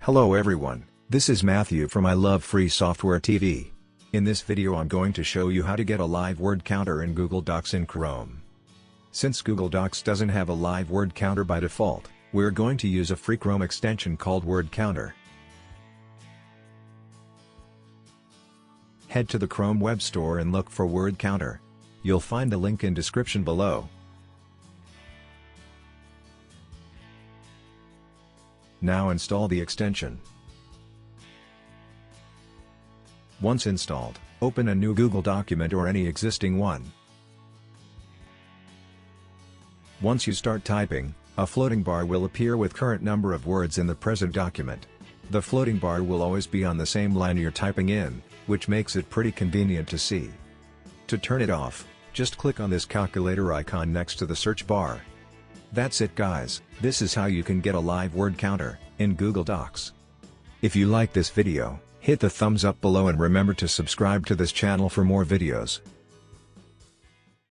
Hello everyone, this is Matthew from I Love Free Software TV. In this video I'm going to show you how to get a live word counter in Google Docs in Chrome. Since Google Docs doesn't have a live word counter by default, we're going to use a free Chrome extension called WordCounter. Head to the Chrome Web Store and look for WordCounter. You'll find the link in description below. Now install the extension. Once installed, open a new Google document or any existing one. Once you start typing, a floating bar will appear with current number of words in the present document. The floating bar will always be on the same line you're typing in, which makes it pretty convenient to see. To turn it off, just click on this calculator icon next to the search bar. That's it guys, this is how you can get a live word counter in Google Docs. If you like this video, hit the thumbs up below and remember to subscribe to this channel for more videos.